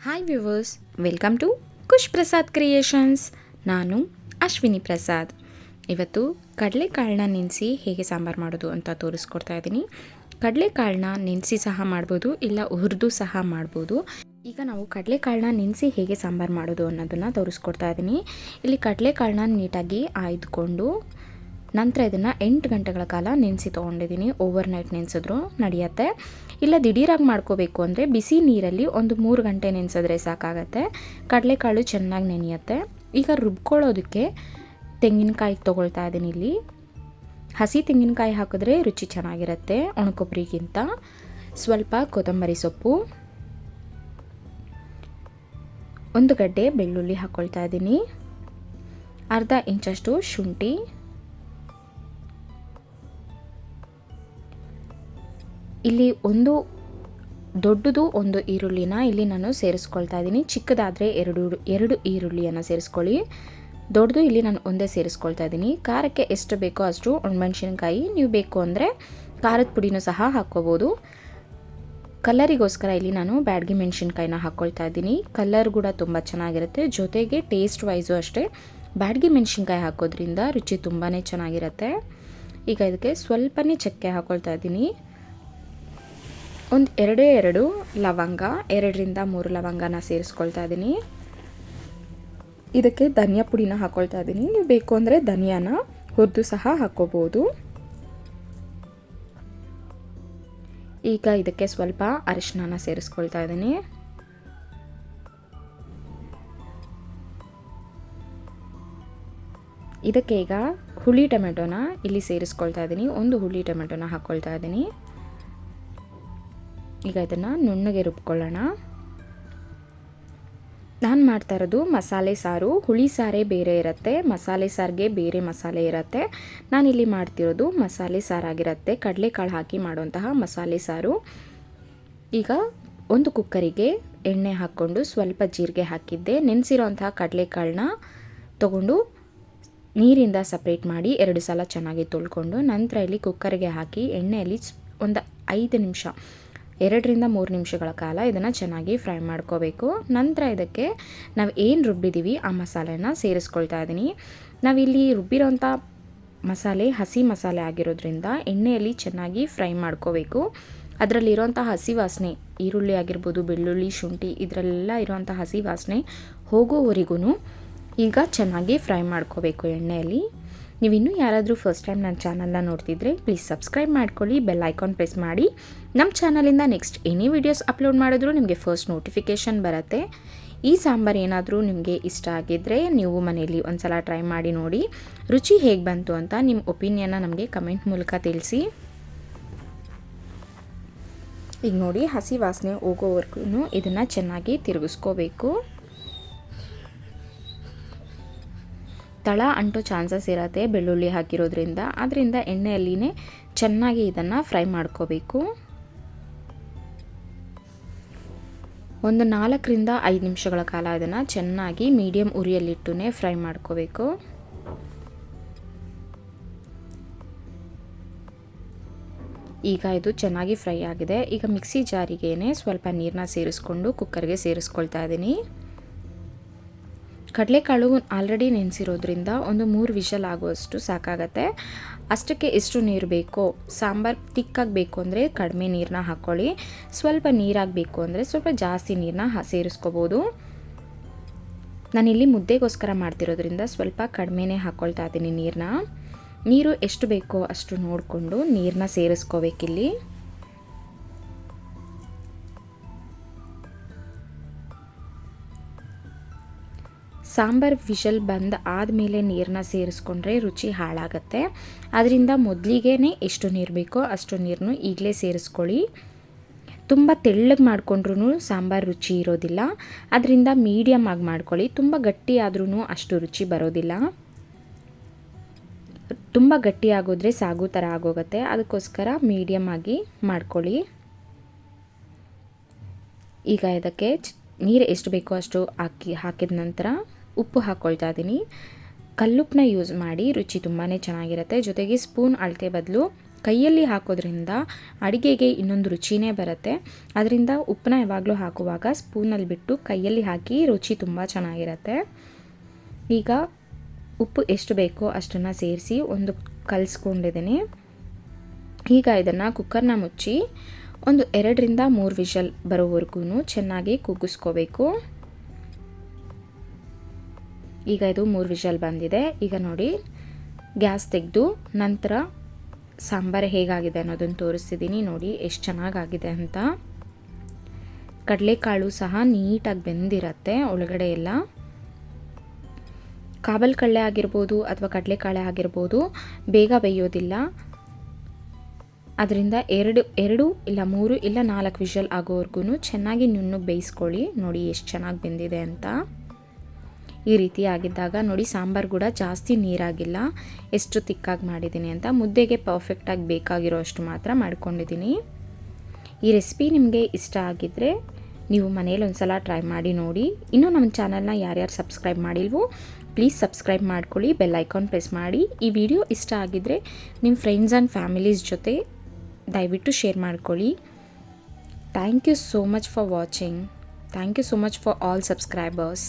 Hi viewers, welcome to Khush Prasad creations. ನಾನು ಅಶ್ವಿನಿ ಪ್ರಸಾದ್. ಇವತ್ತು ಕಡಲೆಕಾಳನ್ನ ನೆನೆಸಿ ಹೇಗೆ ಸಾಂಬಾರು ಮಾಡೋದು ಅಂತ ತೋರಿಸ್ಕೊಡ್ತಾ ಇದ್ದೀನಿ. ಕಡಲೆಕಾಳನ್ನ ನೆನೆಸಿ ಸಹ ಮಾಡ್ಬೋದು, ಇಲ್ಲ ಹುರಿದು ಸಹ ಮಾಡ್ಬೋದು. ಈಗ ನಾವು ಕಡಲೆಕಾಳನ್ನ ನೆನೆಸಿ ಹೇಗೆ ಸಾಂಬಾರು ಮಾಡೋದು ಅನ್ನೋದನ್ನು ತೋರಿಸ್ಕೊಡ್ತಾ ಇದ್ದೀನಿ. ಇಲ್ಲಿ ಕಡಲೆಕಾಳನ್ನ ನೀಟಾಗಿ ಆಯ್ದುಕೊಂಡು ನಂತರ ಇದನ್ನು 8 ಗಂಟೆಗಳ ಕಾಲ ನೆನೆಸಿ ತೊಗೊಂಡಿದ್ದೀನಿ. ಓವರ್ ನೈಟ್ ನೆನೆಸಿದ್ರು ನಡೆಯುತ್ತೆ. ಇಲ್ಲ ದಿಢೀರಾಗಿ ಮಾಡ್ಕೋಬೇಕು ಅಂದರೆ ಬಿಸಿ ನೀರಲ್ಲಿ ಒಂದು 3 ಗಂಟೆ ನೆನೆಸಿದ್ರೆ ಸಾಕಾಗತ್ತೆ. ಕಡಲೆಕಾಳು ಚೆನ್ನಾಗಿ ನೆನೆಯುತ್ತೆ. ಈಗ ರುಬ್ಕೊಳ್ಳೋದಕ್ಕೆ ತೆಂಗಿನಕಾಯಿ ತೊಗೊಳ್ತಾ ಇದ್ದೀನಿ. ಇಲ್ಲಿ ಹಸಿ ತೆಂಗಿನಕಾಯಿ ಹಾಕಿದ್ರೆ ರುಚಿ ಚೆನ್ನಾಗಿರುತ್ತೆ ಒಣಕೊಬ್ಬರಿಗಿಂತ. ಸ್ವಲ್ಪ ಕೊತ್ತಂಬರಿ ಸೊಪ್ಪು, 1 ಗಡ್ಡೆ ಬೆಳ್ಳುಳ್ಳಿ ಹಾಕ್ಕೊಳ್ತಾ ಇದ್ದೀನಿ, ಅರ್ಧ ಇಂಚಷ್ಟು ಶುಂಠಿ, ಇಲ್ಲಿ ಒಂದು ದೊಡ್ಡದು ಒಂದು ಈರುಳ್ಳಿನ ಇಲ್ಲಿ ನಾನು ಸೇರಿಸ್ಕೊಳ್ತಾ ಇದ್ದೀನಿ. ಚಿಕ್ಕದಾದರೆ ಎರಡು ಈರುಳ್ಳಿಯನ್ನು ಸೇರಿಸ್ಕೊಳ್ಳಿ. ದೊಡ್ಡದು ಇಲ್ಲಿ ನಾನು ಒಂದೇ ಸೇರಿಸ್ಕೊಳ್ತಾ ಇದ್ದೀನಿ. ಖಾರಕ್ಕೆ ಎಷ್ಟು ಬೇಕೋ ಅಷ್ಟು ಒಣಮೆಣಸಿನ್ಕಾಯಿ, ನೀವು ಬೇಕು ಅಂದರೆ ಖಾರದ ಪುಡಿನೂ ಸಹ ಹಾಕ್ಕೋಬೋದು. ಕಲರಿಗೋಸ್ಕರ ಇಲ್ಲಿ ನಾನು ಬ್ಯಾಡಗಿ ಮೆಣಸಿನ್ಕಾಯಿನ ಹಾಕ್ಕೊಳ್ತಾ ಇದ್ದೀನಿ. ಕಲರ್ ಕೂಡ ತುಂಬ ಚೆನ್ನಾಗಿರುತ್ತೆ. ಜೊತೆಗೆ ಟೇಸ್ಟ್ ವೈಸು ಅಷ್ಟೇ, ಬ್ಯಾಡಗಿ ಮೆಣಸಿನ್ಕಾಯಿ ಹಾಕೋದ್ರಿಂದ ರುಚಿ ತುಂಬಾ ಚೆನ್ನಾಗಿರುತ್ತೆ. ಈಗ ಇದಕ್ಕೆ ಸ್ವಲ್ಪನೇ ಚಕ್ಕೆ ಹಾಕ್ಕೊಳ್ತಾ ಇದ್ದೀನಿ. ಒಂದು 2 ಲವಂಗ, 2ರಿಂದ 3 ಲವಂಗನ ಸೇರಿಸ್ಕೊಳ್ತಾ ಇದ್ದೀನಿ. ಇದಕ್ಕೆ ಧನಿಯಾ ಪುಡಿನ ಹಾಕ್ಕೊಳ್ತಾ ಇದ್ದೀನಿ. ನೀವು ಬೇಕು ಅಂದರೆ ಧನಿಯಾನ ಹುರಿದು ಸಹ ಹಾಕ್ಕೋಬೋದು. ಈಗ ಇದಕ್ಕೆ ಸ್ವಲ್ಪ ಅರಿಶಿನ ಸೇರಿಸ್ಕೊಳ್ತಾ ಇದ್ದೀನಿ. ಇದಕ್ಕೆ ಈಗ ಹುಳಿ ಟೊಮೆಟೊನ ಇಲ್ಲಿ ಸೇರಿಸ್ಕೊಳ್ತಾ ಇದ್ದೀನಿ. 1 ಹುಳಿ ಟೊಮೆಟೊನ ಹಾಕ್ಕೊಳ್ತಾ ಇದ್ದೀನಿ. ಈಗ ಇದನ್ನು ನುಣ್ಣಗೆ ರುಬ್ಕೊಳ್ಳೋಣ. ನಾನು ಮಾಡ್ತಾ ಇರೋದು ಮಸಾಲೆ ಸಾರು. ಹುಳಿ ಸಾರೇ ಬೇರೆ ಇರುತ್ತೆ, ಮಸಾಲೆ ಸಾರಿಗೆ ಬೇರೆ ಮಸಾಲೆ ಇರುತ್ತೆ. ನಾನಿಲ್ಲಿ ಮಾಡ್ತಿರೋದು ಮಸಾಲೆ ಸಾರಾಗಿರುತ್ತೆ, ಕಡಲೆಕಾಳು ಹಾಕಿ ಮಾಡುವಂತಹ ಮಸಾಲೆ ಸಾರು. ಈಗ ಒಂದು ಕುಕ್ಕರಿಗೆ ಎಣ್ಣೆ ಹಾಕ್ಕೊಂಡು ಸ್ವಲ್ಪ ಜೀರಿಗೆ ಹಾಕಿದ್ದೆ. ನೆನೆಸಿರೋಂತಹ ಕಡಲೆಕಾಳನ್ನ ತೊಗೊಂಡು ನೀರಿಂದ ಸಪ್ರೇಟ್ ಮಾಡಿ 2 ಸಲ ಚೆನ್ನಾಗಿ ತೊಳ್ಕೊಂಡು ನಂತರ ಇಲ್ಲಿ ಕುಕ್ಕರ್ಗೆ ಹಾಕಿ ಎಣ್ಣೆಯಲ್ಲಿ ಒಂದು 5 ನಿಮಿಷ 2ರಿಂದ 3 ನಿಮಿಷಗಳ ಕಾಲ ಇದನ್ನು ಚೆನ್ನಾಗಿ ಫ್ರೈ ಮಾಡ್ಕೋಬೇಕು. ನಂತರ ಇದಕ್ಕೆ ನಾವು ಏನು ರುಬ್ಬಿದ್ದೀವಿ ಆ ಮಸಾಲೆನ ಸೇರಿಸ್ಕೊಳ್ತಾ ಇದ್ದೀನಿ. ನಾವಿಲ್ಲಿ ರುಬ್ಬಿರೋಂಥ ಮಸಾಲೆ ಹಸಿ ಮಸಾಲೆ ಆಗಿರೋದ್ರಿಂದ ಎಣ್ಣೆಯಲ್ಲಿ ಚೆನ್ನಾಗಿ ಫ್ರೈ ಮಾಡ್ಕೋಬೇಕು. ಅದರಲ್ಲಿರೋಂಥ ಹಸಿ ವಾಸನೆ, ಈರುಳ್ಳಿ ಆಗಿರ್ಬೋದು, ಬೆಳ್ಳುಳ್ಳಿ, ಶುಂಠಿ, ಇದರಲ್ಲೆಲ್ಲ ಇರೋಂಥ ಹಸಿ ವಾಸನೆ ಹೋಗೋವರೆಗೂ ಈಗ ಚೆನ್ನಾಗಿ ಫ್ರೈ ಮಾಡ್ಕೋಬೇಕು ಎಣ್ಣೆಯಲ್ಲಿ. ನೀವಿನ್ನೂ ಯಾರಾದರೂ ಫಸ್ಟ್ ಟೈಮ್ ನನ್ನ ಚಾನಲ್ನ ನೋಡ್ತಿದ್ರೆ ಪ್ಲೀಸ್ ಸಬ್ಸ್ಕ್ರೈಬ್ ಮಾಡ್ಕೊಳ್ಳಿ, ಬೆಲ್ ಐಕಾನ್ ಪ್ರೆಸ್ ಮಾಡಿ. ನಮ್ಮ ಚಾನಲಿಂದ ನೆಕ್ಸ್ಟ್ ಏನೇ ವೀಡಿಯೋಸ್ ಅಪ್ಲೋಡ್ ಮಾಡಿದ್ರು ನಿಮಗೆ ಫಸ್ಟ್ ನೋಟಿಫಿಕೇಷನ್ ಬರುತ್ತೆ. ಈ ಸಾಂಬಾರು ಏನಾದರೂ ನಿಮಗೆ ಇಷ್ಟ ಆಗಿದ್ದರೆ ನೀವು ಮನೆಯಲ್ಲಿ ಒಂದು ಸಲ ಟ್ರೈ ಮಾಡಿ ನೋಡಿ. ರುಚಿ ಹೇಗೆ ಬಂತು ಅಂತ ನಿಮ್ಮ ಒಪಿನಿಯನ್ನ ನಮಗೆ ಕಮೆಂಟ್ ಮೂಲಕ ತಿಳಿಸಿ. ಈಗ ನೋಡಿ, ಹಸಿ ವಾಸನೆ ಹೋಗೋವರೆಗೂ ಇದನ್ನು ಚೆನ್ನಾಗಿ ತಿರುಗಿಸ್ಕೋಬೇಕು. ತಳ ಅಂಟೋ ಚಾನ್ಸಸ್ ಇರುತ್ತೆ ಬೆಳ್ಳುಳ್ಳಿ ಹಾಕಿರೋದ್ರಿಂದ, ಅದರಿಂದ ಎಣ್ಣೆಯಲ್ಲಿನೇ ಚೆನ್ನಾಗಿ ಇದನ್ನು ಫ್ರೈ ಮಾಡ್ಕೋಬೇಕು. ಒಂದು 4ರಿಂದ 5 ನಿಮಿಷಗಳ ಕಾಲ ಇದನ್ನು ಚೆನ್ನಾಗಿ ಮೀಡಿಯಮ್ ಉರಿಯಲ್ಲಿಟ್ಟುನೇ ಫ್ರೈ ಮಾಡ್ಕೋಬೇಕು. ಈಗ ಇದು ಚೆನ್ನಾಗಿ ಫ್ರೈ ಆಗಿದೆ. ಈಗ ಮಿಕ್ಸಿ ಜಾರಿಗೇನೆ ಸ್ವಲ್ಪ ನೀರನ್ನ ಸೇರಿಸ್ಕೊಂಡು ಕುಕ್ಕರ್ಗೆ ಸೇರಿಸ್ಕೊಳ್ತಾ ಇದ್ದೀನಿ. ಕಡಲೆಕಾಳು ಆಲ್ರೆಡಿ ನೆನೆಸಿರೋದ್ರಿಂದ ಒಂದು 3 ವಿಷಲ್ ಆಗುವಷ್ಟು ಸಾಕಾಗತ್ತೆ. ಅಷ್ಟಕ್ಕೆ ಎಷ್ಟು ನೀರು ಬೇಕೋ, ಸಾಂಬಾರು ತಿಕ್ಕಾಗಿ ಬೇಕು ಅಂದರೆ ಕಡಿಮೆ ನೀರನ್ನ ಹಾಕ್ಕೊಳ್ಳಿ, ಸ್ವಲ್ಪ ನೀರಾಗಬೇಕು ಅಂದರೆ ಸ್ವಲ್ಪ ಜಾಸ್ತಿ ನೀರನ್ನ ಸೇರಿಸ್ಕೋಬೋದು. ನಾನಿಲ್ಲಿ ಮುದ್ದೆಗೋಸ್ಕರ ಮಾಡ್ತಿರೋದ್ರಿಂದ ಸ್ವಲ್ಪ ಕಡಿಮೆನೇ ಹಾಕ್ಕೊಳ್ತಾ ಇದ್ದೀನಿ ನೀರನ್ನ. ನೀರು ಎಷ್ಟು ಬೇಕೋ ಅಷ್ಟು ನೋಡಿಕೊಂಡು ನೀರನ್ನ ಸೇರಿಸ್ಕೋಬೇಕಿಲ್ಲಿ. ಸಾಂಬಾರು ವಿಷಲ್ ಬಂದು ಆದಮೇಲೆ ನೀರನ್ನ ಸೇರಿಸ್ಕೊಂಡ್ರೆ ರುಚಿ ಹಾಳಾಗತ್ತೆ. ಅದರಿಂದ ಮೊದಲಿಗೆ ಎಷ್ಟು ನೀರು ಬೇಕೋ ಅಷ್ಟು ನೀರನ್ನು ಈಗಲೇ ಸೇರಿಸ್ಕೊಳ್ಳಿ. ತುಂಬ ತೆಳ್ಳಗೆ ಮಾಡಿಕೊಂಡ್ರೂ ಸಾಂಬಾರು ರುಚಿ ಇರೋದಿಲ್ಲ, ಅದರಿಂದ ಮೀಡಿಯಮ್ ಆಗಿ ಮಾಡ್ಕೊಳ್ಳಿ. ತುಂಬ ಗಟ್ಟಿ ಆದ್ರೂ ಅಷ್ಟು ರುಚಿ ಬರೋದಿಲ್ಲ. ತುಂಬ ಗಟ್ಟಿ ಆಗೋದ್ರೆ ಸಾಗು ಥರ ಆಗೋಗುತ್ತೆ, ಅದಕ್ಕೋಸ್ಕರ ಮೀಡಿಯಮ್ ಆಗಿ ಮಾಡ್ಕೊಳ್ಳಿ. ಈಗ ಇದಕ್ಕೆ ನೀರು ಎಷ್ಟು ಬೇಕೋ ಅಷ್ಟು ಹಾಕಿದ ನಂತರ ಉಪ್ಪು ಹಾಕ್ಕೊಳ್ತಾ ಇದ್ದೀನಿ. ಕಲ್ಲುಪ್ಪನ್ನ ಯೂಸ್ ಮಾಡಿ ರುಚಿ ತುಂಬಾ ಚೆನ್ನಾಗಿರುತ್ತೆ. ಜೊತೆಗೆ ಸ್ಪೂನ್ ಅಳತೆ ಬದಲು ಕೈಯಲ್ಲಿ ಹಾಕೋದ್ರಿಂದ ಅಡುಗೆಗೆ ಇನ್ನೊಂದು ರುಚಿನೇ ಬರುತ್ತೆ. ಅದರಿಂದ ಉಪ್ಪನ್ನ ಯಾವಾಗಲೂ ಹಾಕುವಾಗ ಸ್ಪೂನಲ್ಲಿ ಬಿಟ್ಟು ಕೈಯಲ್ಲಿ ಹಾಕಿ ರುಚಿ ತುಂಬ ಚೆನ್ನಾಗಿರುತ್ತೆ. ಈಗ ಉಪ್ಪು ಎಷ್ಟು ಬೇಕೋ ಅಷ್ಟನ್ನು ಸೇರಿಸಿ ಒಂದು ಕಲಿಸ್ಕೊಂಡಿದ್ದೀನಿ. ಈಗ ಇದನ್ನು ಕುಕ್ಕರ್ನ ಮುಚ್ಚಿ ಒಂದು 2ರಿಂದ 3 ವಿಷಲ್ ಬರೋವರೆಗೂ ಚೆನ್ನಾಗಿ ಕೂಗಿಸ್ಕೋಬೇಕು. ಈಗ ಇದು 3 ವಿಷಲ್ ಬಂದಿದೆ. ಈಗ ನೋಡಿ ಗ್ಯಾಸ್ ತೆಗೆದು ನಂತರ ಸಾಂಬಾರು ಹೇಗಾಗಿದೆ ಅನ್ನೋದನ್ನು ತೋರಿಸ್ತಿದ್ದೀನಿ. ನೋಡಿ ಎಷ್ಟು ಚೆನ್ನಾಗಾಗಿದೆ ಅಂತ. ಕಡಲೆಕಾಳು ಸಹ ನೀಟಾಗಿ ಬೆಂದಿರತ್ತೆ ಒಳಗಡೆ ಎಲ್ಲ. ಕಾಬಲ್ ಕಡಲೆ ಆಗಿರ್ಬೋದು ಅಥವಾ ಕಡಲೆಕಾಳೆ ಆಗಿರ್ಬೋದು ಬೇಗ ಬೇಯೋದಿಲ್ಲ. ಅದರಿಂದ 2 ಇಲ್ಲ 3 ಇಲ್ಲ 4 ವಿಷಲ್ ಆಗೋವರೆಗೂ ಚೆನ್ನಾಗಿ ನುಣ್ಣಗೆ ಬೇಯಿಸ್ಕೊಳ್ಳಿ. ನೋಡಿ ಎಷ್ಟು ಚೆನ್ನಾಗಿ ಬೆಂದಿದೆ ಅಂತ. ಈ ರೀತಿ ಆಗಿದ್ದಾಗ ನೋಡಿ ಸಾಂಬಾರು ಕೂಡ ಜಾಸ್ತಿ ನೀರಾಗಿಲ್ಲ, ಎಷ್ಟು ತಿಕ್ಕಾಗಿ ಮಾಡಿದ್ದೀನಿ ಅಂತ. ಮುದ್ದೆಗೆ ಪರ್ಫೆಕ್ಟಾಗಿ ಬೇಕಾಗಿರೋ ಅಷ್ಟು ಮಾತ್ರ ಮಾಡ್ಕೊಂಡಿದ್ದೀನಿ. ಈ ರೆಸಿಪಿ ನಿಮಗೆ ಇಷ್ಟ ಆಗಿದ್ದರೆ ನೀವು ಮನೇಲಿ ಒಂದು ಸಲ ಟ್ರೈ ಮಾಡಿ ನೋಡಿ. ಇನ್ನೂ ನಮ್ಮ ಚಾನಲ್ನ ಯಾರ್ಯಾರು ಸಬ್ಸ್ಕ್ರೈಬ್ ಮಾಡಿಲ್ವೋ ಪ್ಲೀಸ್ ಸಬ್ಸ್ಕ್ರೈಬ್ ಮಾಡ್ಕೊಳ್ಳಿ, ಬೆಲ್ ಐಕಾನ್ ಪ್ರೆಸ್ ಮಾಡಿ. ಈ ವಿಡಿಯೋ ಇಷ್ಟ ಆಗಿದ್ದರೆ ನಿಮ್ಮ ಫ್ರೆಂಡ್ಸ್ ಆ್ಯಂಡ್ ಫ್ಯಾಮಿಲೀಸ್ ಜೊತೆ ದಯವಿಟ್ಟು ಶೇರ್ ಮಾಡ್ಕೊಳ್ಳಿ. Thank you so much for watching. Thank you so much for all subscribers.